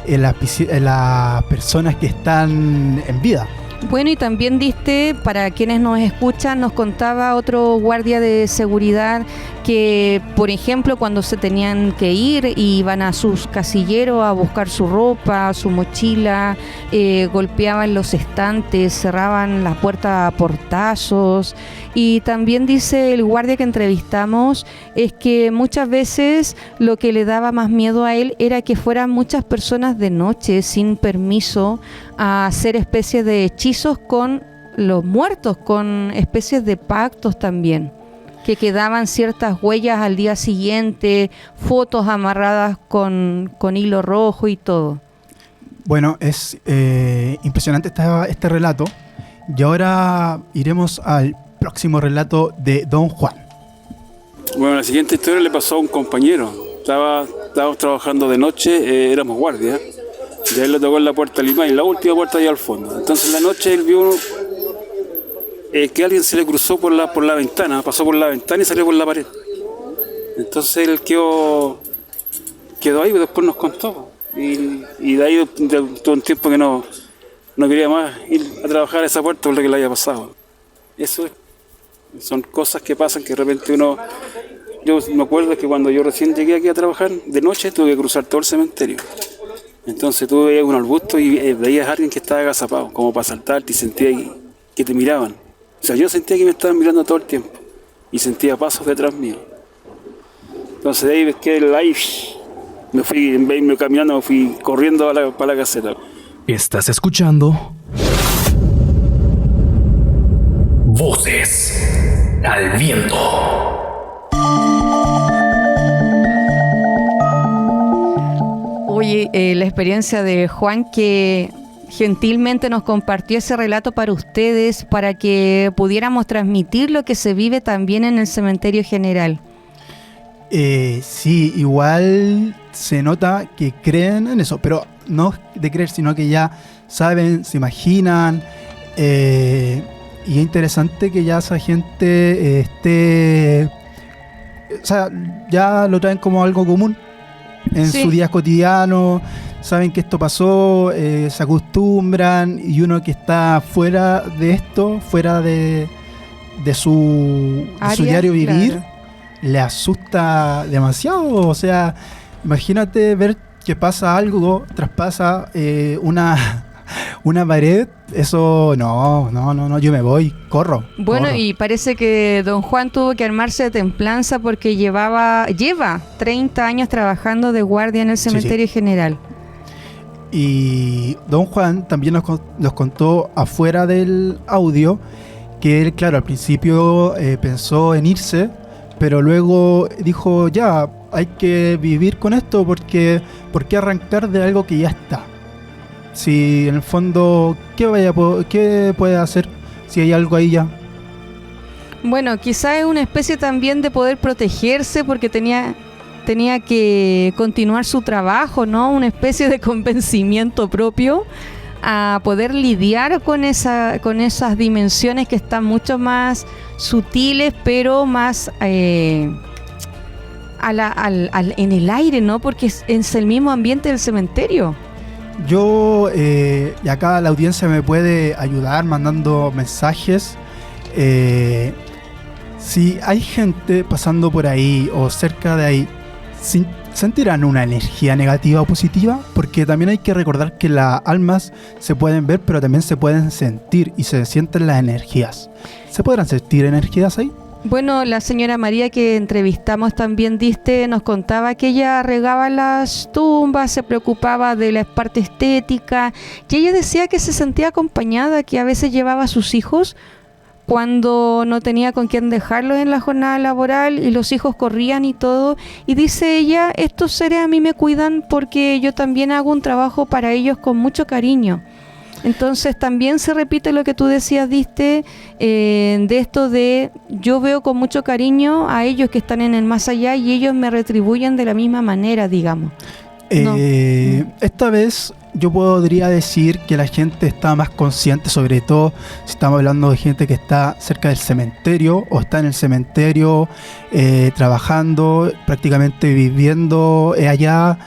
en las personas que están en vida. Bueno, y también Diste, para quienes nos escuchan, nos contaba otro guardia de seguridad que, por ejemplo, cuando se tenían que ir, iban a sus casilleros a buscar su ropa, su mochila, golpeaban los estantes, cerraban la puerta a portazos. Y también dice el guardia que entrevistamos es que muchas veces lo que le daba más miedo a él era que fueran muchas personas de noche sin permiso a hacer especies de hechizos con los muertos, con especies de pactos también, que quedaban ciertas huellas al día siguiente, fotos amarradas con hilo rojo y todo. Bueno, es impresionante este relato. Y ahora iremos al próximo relato de Don Juan. Bueno, la siguiente historia le pasó a un compañero. Estábamos trabajando de noche, éramos guardias, y a él le tocó en la puerta Lima y la última puerta allá al fondo. Entonces en la noche él vio que alguien se le cruzó por la ventana, pasó por la ventana y salió por la pared. Entonces él quedó ahí y después nos contó. Y de ahí tuvo un tiempo que no quería más ir a trabajar a esa puerta por lo que le había pasado. Eso son cosas que pasan que de repente yo me acuerdo que cuando yo recién llegué aquí a trabajar de noche tuve que cruzar todo el cementerio. Entonces tú veías un arbusto y veías a alguien que estaba agazapado, como para saltarte, y sentía que te miraban. O sea, yo sentía que me estaban mirando todo el tiempo y sentía pasos detrás mío. Entonces de ahí ves que ahí me fui, en vez de irme caminando, me fui corriendo para la caseta. Estás escuchando Voces al Viento. Oye, la experiencia de Juan, que gentilmente nos compartió ese relato para ustedes, para que pudiéramos transmitir lo que se vive también en el cementerio general. Sí, igual se nota que creen en eso, pero no de creer, sino que ya saben, se imaginan, y es interesante que ya esa gente esté, o sea, ya lo traen como algo común en su día cotidiano, saben que esto pasó, se acostumbran, y uno que está fuera de esto, fuera de su diario vivir, claro, le asusta demasiado. O sea, imagínate ver que pasa algo, traspasa una pared, eso no, yo me voy, corro. Bueno, corro. Y parece que don Juan tuvo que armarse de templanza porque lleva 30 años trabajando de guardia en el cementerio general. Y don Juan también nos contó afuera del audio que él, claro, al principio pensó en irse, pero luego dijo, ya, hay que vivir con esto porque ¿por qué arrancar de algo que ya está? Si en el fondo, ¿qué puede hacer si hay algo ahí ya? Bueno, quizá es una especie también de poder protegerse porque tenía que continuar su trabajo, ¿no? Una especie de convencimiento propio a poder lidiar con esas dimensiones que están mucho más sutiles, pero más en el aire, ¿no? Porque es el mismo ambiente del cementerio. Yo, y acá la audiencia me puede ayudar mandando mensajes. Si hay gente pasando por ahí o cerca de ahí, ¿sentirán una energía negativa o positiva? Porque también hay que recordar que las almas se pueden ver, pero también se pueden sentir, y se sienten las energías. ¿Se podrán sentir energías ahí? Bueno, la señora María que entrevistamos también nos contaba que ella regaba las tumbas, se preocupaba de la parte estética, y ella decía que se sentía acompañada, que a veces llevaba a sus hijos cuando no tenía con quién dejarlos en la jornada laboral y los hijos corrían y todo, y dice ella, estos seres a mí me cuidan porque yo también hago un trabajo para ellos con mucho cariño. Entonces también se repite lo que tú decías, de esto de yo veo con mucho cariño a ellos que están en el más allá y ellos me retribuyen de la misma manera, digamos. No. Esta vez yo podría decir que la gente está más consciente, sobre todo si estamos hablando de gente que está cerca del cementerio o está en el cementerio trabajando, prácticamente viviendo allá.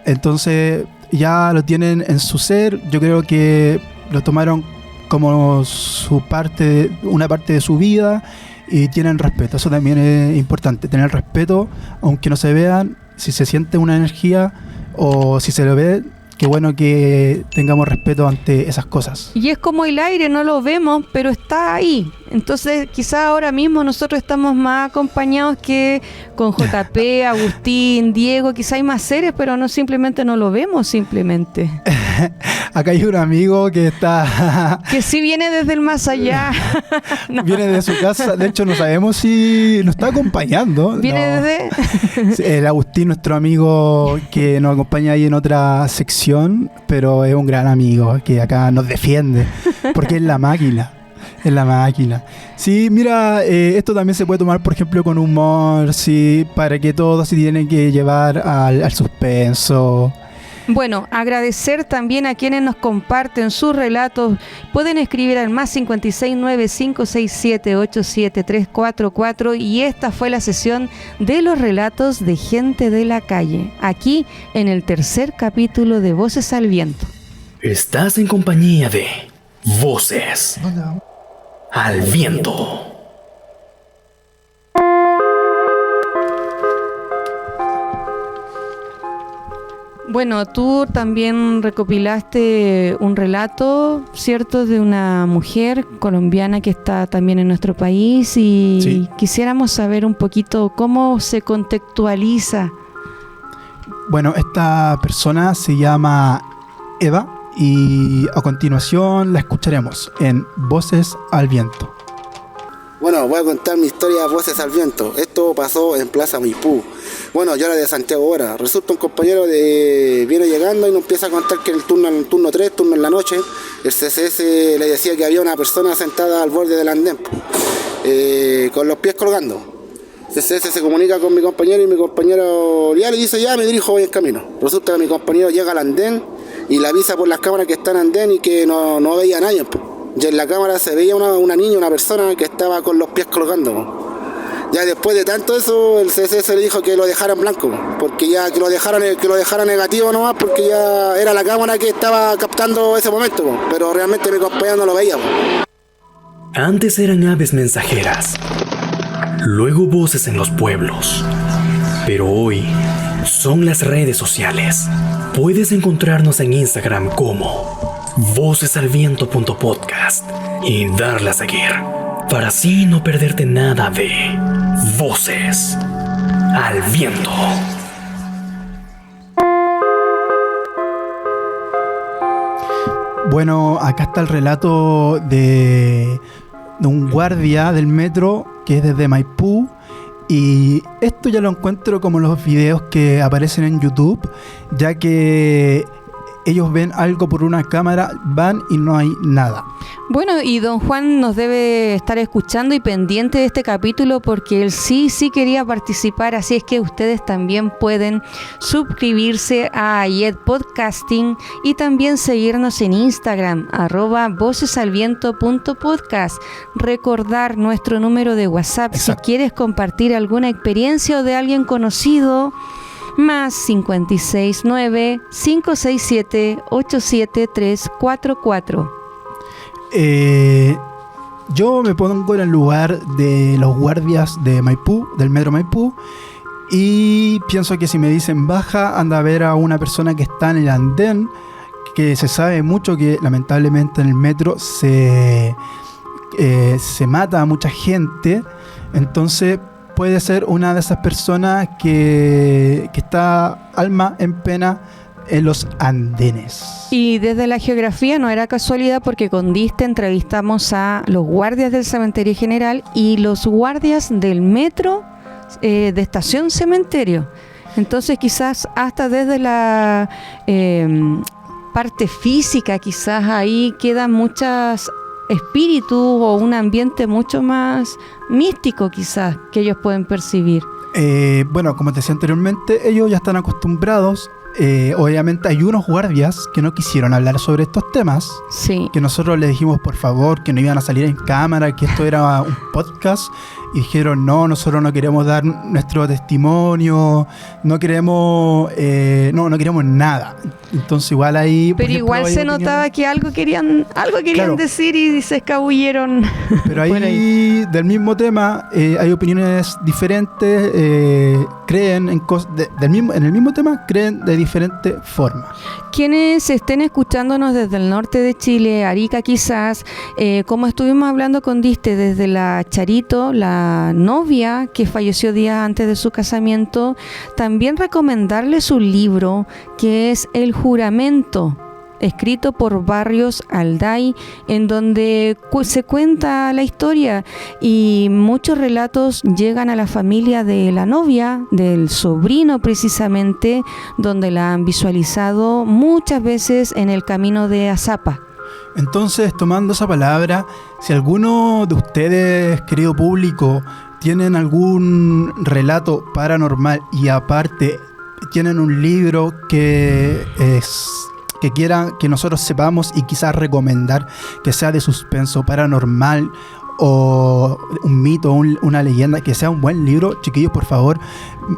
Entonces ya lo tienen en su ser. Yo creo que lo tomaron como su parte, una parte de su vida, y tienen respeto. Eso también es importante, tener respeto, aunque no se vean. Si se siente una energía o si se lo ve, qué bueno que tengamos respeto ante esas cosas. Y es como el aire, no lo vemos, pero está ahí. Entonces quizás ahora mismo nosotros estamos más acompañados que con JP, Agustín, Diego. Quizás hay más seres, pero no, simplemente no lo vemos simplemente. Acá hay un amigo que está... que sí viene desde el más allá. No. Viene de su casa. De hecho, no sabemos si nos está acompañando. Viene desde... el Agustín, nuestro amigo que nos acompaña ahí en otra sección, pero es un gran amigo que acá nos defiende, porque es la máquina. Es la máquina. Sí, mira, esto también se puede tomar, por ejemplo, con humor, sí, para que todo se tiene que llevar al suspenso. Bueno, agradecer también a quienes nos comparten sus relatos. Pueden escribir al más 569-567-87344, y esta fue la sesión de los relatos de gente de la calle, aquí en el tercer capítulo de Voces al Viento. Estás en compañía de Voces al Viento. Bueno, tú también recopilaste un relato, ¿cierto?, de una mujer colombiana que está también en nuestro país, y sí, quisiéramos saber un poquito cómo se contextualiza. Bueno, esta persona se llama Eva y a continuación la escucharemos en Voces al Viento. Bueno, voy a contar mi historia Voces al Viento. Esto pasó en Plaza Maipú. Bueno, yo era de Santiago ahora. Resulta un compañero viene llegando y nos empieza a contar que el turno 3, turno en la noche, el CCS le decía que había una persona sentada al borde del andén, con los pies colgando. El CCS se comunica con mi compañero y mi compañero ya le dice, ya me dirijo, voy en camino. Resulta que mi compañero llega al andén y le avisa por las cámaras que está en andén y que no veía a nadie. Y en la cámara se veía una niña, una persona que estaba con los pies colgando. Ya después de tanto eso, el CCS le dijo que lo dejara en blanco, porque ya que lo dejara negativo nomás, porque ya era la cámara que estaba captando ese momento, pero realmente mi compañero no lo veía. Antes eran aves mensajeras, luego voces en los pueblos, pero hoy son las redes sociales. Puedes encontrarnos en Instagram como vocesalviento.podcast y darle a seguir para así no perderte nada de Voces al Viento. Bueno, acá está el relato de un guardia del metro que es desde Maipú, y esto ya lo encuentro como los videos que aparecen en YouTube, ya que ellos ven algo por una cámara, van y no hay nada. Bueno, y don Juan nos debe estar escuchando y pendiente de este capítulo, porque él sí quería participar, así es que ustedes también pueden suscribirse a Ayed Podcasting y también seguirnos en Instagram, @vocesalviento.podcast. Recordar nuestro número de WhatsApp. Exacto. Si quieres compartir alguna experiencia o de alguien conocido, más 569-567-87344. Yo me pongo en el lugar de los guardias de Maipú, del metro Maipú, y pienso que si me dicen baja, anda a ver a una persona que está en el andén, que se sabe mucho que lamentablemente en el metro se mata a mucha gente, entonces puede ser una de esas personas que está alma en pena en los andenes. Y desde la geografía no era casualidad, porque con Diste entrevistamos a los guardias del cementerio general y los guardias del metro de estación cementerio. Entonces quizás hasta desde la parte física, quizás ahí quedan muchos espíritus o un ambiente mucho más místico quizás que ellos pueden percibir. Bueno, como te decía anteriormente, ellos ya están acostumbrados. Obviamente hay unos guardias que no quisieron hablar sobre estos temas, sí, que nosotros les dijimos por favor que no iban a salir en cámara, que esto era un podcast, y dijeron no, nosotros no queremos dar nuestro testimonio, no queremos no queremos nada. Entonces igual ahí, pero ejemplo, igual se notaba que algo querían claro, decir y se escabulleron. Pero ahí del mismo tema hay opiniones diferentes, creen en en el mismo tema, creen de diferente forma. Quienes estén escuchándonos desde el norte de Chile, Arica quizás, como estuvimos hablando con Diste desde la Charito, la novia que falleció días antes de su casamiento, también recomendarle su libro que es El Juramento, escrito por Barrios Alday, en donde se cuenta la historia y muchos relatos llegan a la familia de la novia, del sobrino precisamente, donde la han visualizado muchas veces en el camino de Azapa. Entonces, tomando esa palabra, si alguno de ustedes, querido público, tienen algún relato paranormal y aparte tienen un libro que quieran que nosotros sepamos y quizás recomendar, que sea de suspenso, paranormal o un mito, una leyenda, que sea un buen libro, chiquillos, por favor,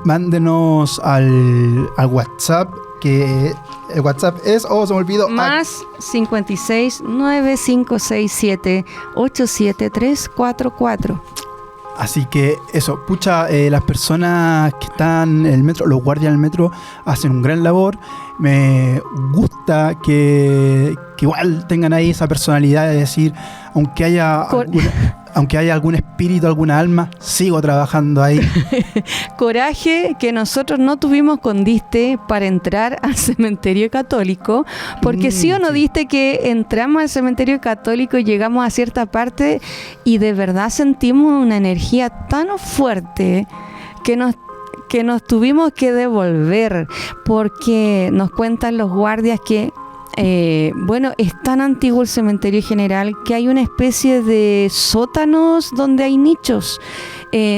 mándenos al WhatsApp, que el WhatsApp es, se me olvidó, más 56 9567 87344. Así que eso, las personas que están en el metro, los guardias del metro, hacen un gran labor. Me gusta que igual tengan ahí esa personalidad de decir, aunque haya algún espíritu, alguna alma, sigo trabajando ahí. Coraje que nosotros no tuvimos con Diste para entrar al cementerio católico, porque sí o no, Diste, que entramos al cementerio católico y llegamos a cierta parte y de verdad sentimos una energía tan fuerte que nos tuvimos que devolver, porque nos cuentan los guardias que es tan antiguo el cementerio general que hay una especie de sótanos donde hay nichos,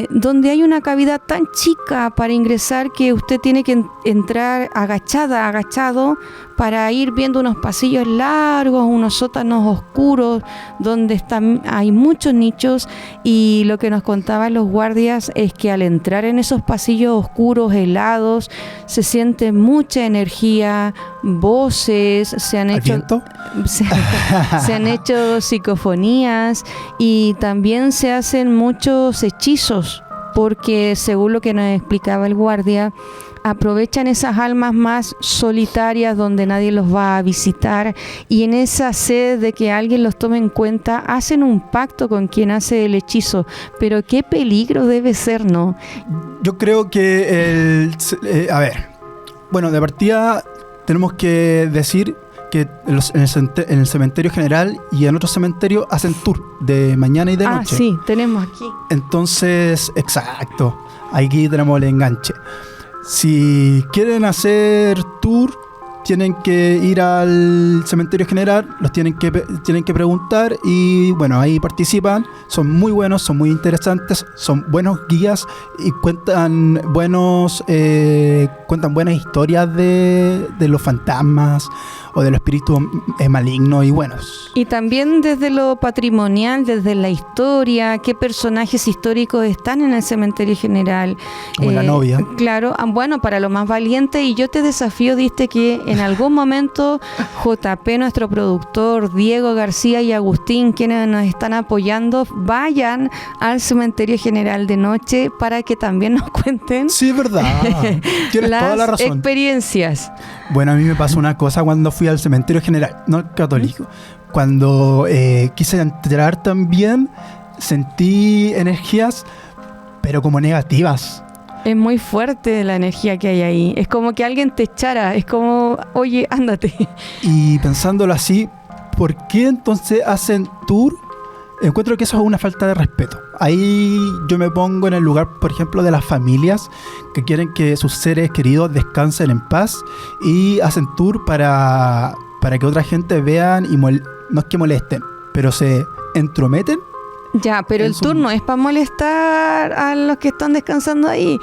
donde hay una cavidad tan chica para ingresar que usted tiene que entrar agachado para ir viendo unos pasillos largos, unos sótanos oscuros donde hay muchos nichos, y lo que nos contaban los guardias es que al entrar en esos pasillos oscuros, helados, se siente mucha energía, voces, se han hecho psicofonías y también se hacen muchos hechizos, porque según lo que nos explicaba el guardia, aprovechan esas almas más solitarias donde nadie los va a visitar, y en esa sed de que alguien los tome en cuenta hacen un pacto con quien hace el hechizo. Pero qué peligro debe ser, ¿no? Yo creo que de partida tenemos que decir que en el cementerio general y en otros cementerios hacen tour de mañana y de noche. Sí, tenemos aquí. Entonces, exacto, aquí tenemos el enganche. Si quieren hacer tour, tienen que ir al cementerio general, los tienen que preguntar y bueno, ahí participan. Son muy buenos, son muy interesantes, son buenos guías y cuentan buenas historias de los fantasmas o de los espíritus malignos y buenos. Y también desde lo patrimonial, desde la historia, qué personajes históricos están en el cementerio general. Como la novia. Claro, bueno, para lo más valiente, y yo te desafío, Diste, que en algún momento JP, nuestro productor, Diego García y Agustín, quienes nos están apoyando, vayan al cementerio general de noche para que también nos cuenten. Sí, es verdad. Tienes toda la razón. Experiencias. Bueno, a mí me pasó una cosa cuando fui al cementerio general, no al católico. cuando quise entrar también, sentí energías, pero como negativas. Es muy fuerte la energía que hay ahí. Es como que alguien te echara. Es como, oye, ándate. Y pensándolo así, ¿por qué entonces hacen tour? Encuentro que eso es una falta de respeto. Ahí yo me pongo en el lugar, por ejemplo, de las familias que quieren que sus seres queridos descansen en paz y hacen tour para que otra gente vean y no es que molesten, pero se entrometen. Ya, pero el tour no es para molestar a los que están descansando ahí.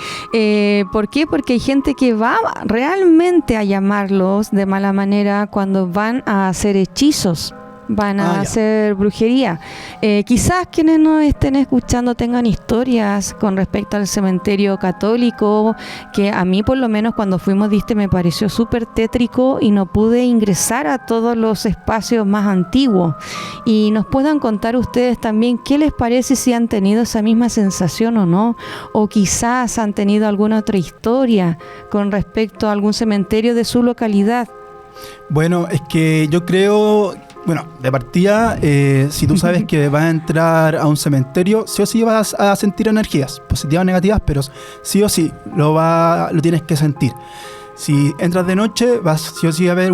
¿Por qué? Porque hay gente que va realmente a llamarlos de mala manera cuando van a hacer hechizos. Van a hacer brujería. Quizás quienes nos estén escuchando tengan historias con respecto al cementerio católico, que a mí por lo menos cuando fuimos diste me pareció súper tétrico y no pude ingresar a todos los espacios más antiguos. Y nos puedan contar ustedes también qué les parece, si han tenido esa misma sensación o no, o quizás han tenido alguna otra historia con respecto a algún cementerio de su localidad. Bueno, es que yo creo... Bueno, de partida, si tú sabes que vas a entrar a un cementerio, sí o sí vas a sentir energías, positivas o negativas, pero sí o sí lo tienes que sentir. Si entras de noche, vas sí o sí a ver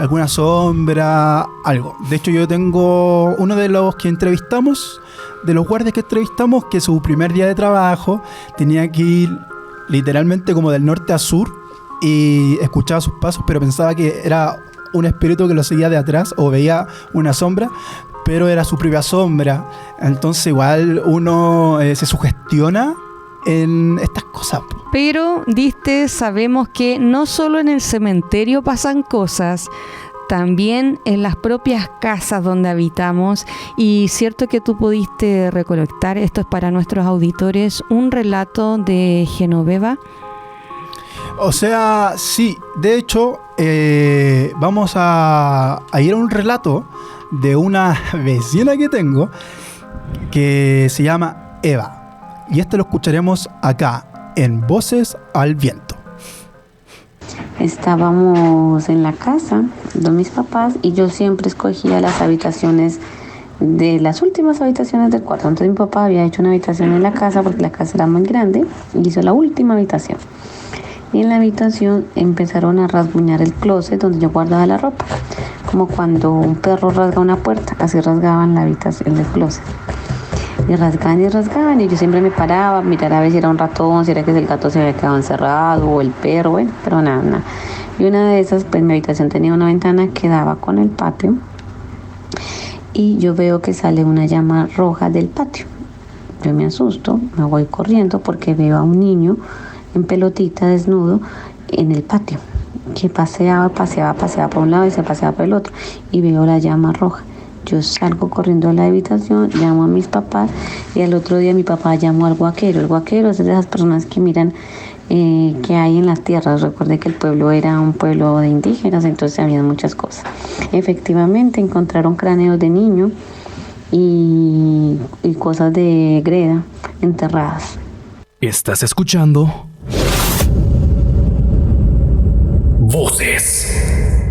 alguna sombra, algo. De hecho, yo tengo uno de los que entrevistamos, de los guardias que entrevistamos, que su primer día de trabajo tenía que ir literalmente como del norte a sur y escuchaba sus pasos, pero pensaba que era un espíritu que lo seguía de atrás o veía una sombra, pero era su propia sombra. Entonces igual uno se sugestiona en estas cosas. Pero sabemos que no solo en el cementerio pasan cosas, también en las propias casas donde habitamos. Y cierto que tú pudiste recolectar, esto es para nuestros auditores, un relato de Genoveva. O sea, sí, de hecho, vamos a ir a un relato de una vecina que tengo que se llama Eva. Y lo escucharemos acá, en Voces al Viento. Estábamos en la casa de mis papás y yo siempre escogía las habitaciones de las últimas habitaciones del cuarto. Entonces mi papá había hecho una habitación en la casa porque la casa era muy grande y hizo la última habitación. Y en la habitación empezaron a rasguñar el closet donde yo guardaba la ropa, como cuando un perro rasga una puerta, así rasgaban la habitación del closet. Y rasgaban, y yo siempre me paraba a mirar a ver si era un ratón, si era que el gato se había quedado encerrado o el perro, bueno, pero nada. Y una de esas, pues mi habitación tenía una ventana que daba con el patio y yo veo que sale una llama roja del patio. Yo me asusto, me voy corriendo porque veo a un niño en pelotita desnudo en el patio que paseaba por un lado y se paseaba por el otro, y veo la llama roja. Yo salgo corriendo a la habitación, llamo a mis papás y al otro día mi papá llamó al guaquero. El guaquero es de esas personas que miran que hay en las tierras. Recuerde que el pueblo era un pueblo de indígenas, entonces había muchas cosas. Efectivamente encontraron cráneos de niño y cosas de greda enterradas. Estás escuchando Voces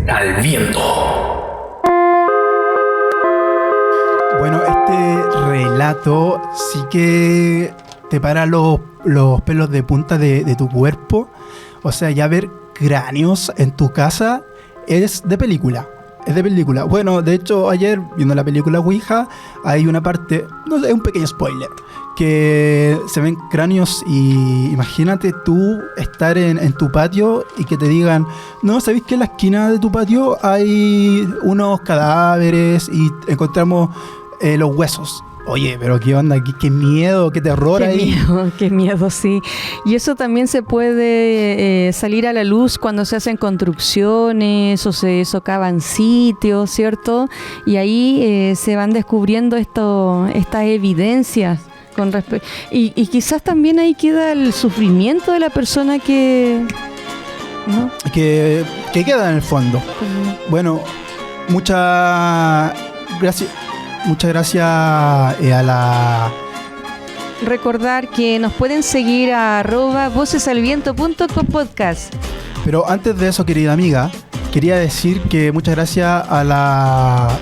al Viento. Bueno, este relato sí que te para los pelos de punta de tu cuerpo. O sea, ya ver cráneos en tu casa es de película. Es de película. Bueno, de hecho, ayer, viendo la película Ouija, hay una parte, no sé, un pequeño spoiler, que se ven cráneos y imagínate tú estar en tu patio y que te digan, no, ¿sabéis que en la esquina de tu patio hay unos cadáveres y encontramos los huesos? Oye, pero qué onda, qué miedo, qué terror ahí. Qué miedo, sí. Y eso también se puede salir a la luz cuando se hacen construcciones o se socavan sitios, ¿cierto? Y ahí se van descubriendo estas evidencias con respecto. Y quizás también ahí queda el sufrimiento de la persona que, ¿no? Que queda en el fondo. Bueno, muchas gracias. Muchas gracias a la... Recordar que nos pueden seguir a @vocesalviento.com podcast. Pero antes de eso, querida amiga, quería decir que muchas gracias a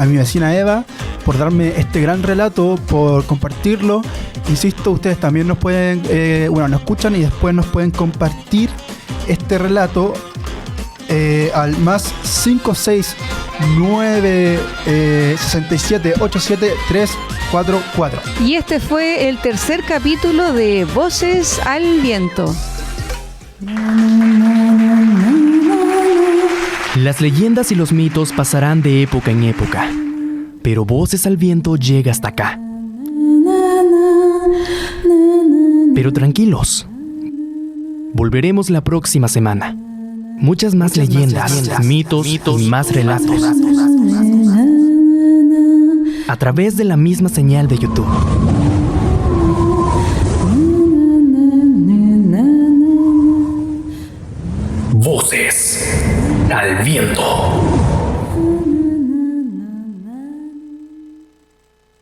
mi vecina Eva por darme este gran relato, por compartirlo. Insisto, ustedes también nos pueden, nos escuchan y después nos pueden compartir este relato al más 569 67 87 344. Y este fue el tercer capítulo de Voces al Viento. Las leyendas y los mitos pasarán de época en época, pero Voces al Viento llega hasta acá. Pero tranquilos, volveremos la próxima semana. Muchas más leyendas, mitos y más relatos. A través de la misma señal de YouTube. Voces al Viento.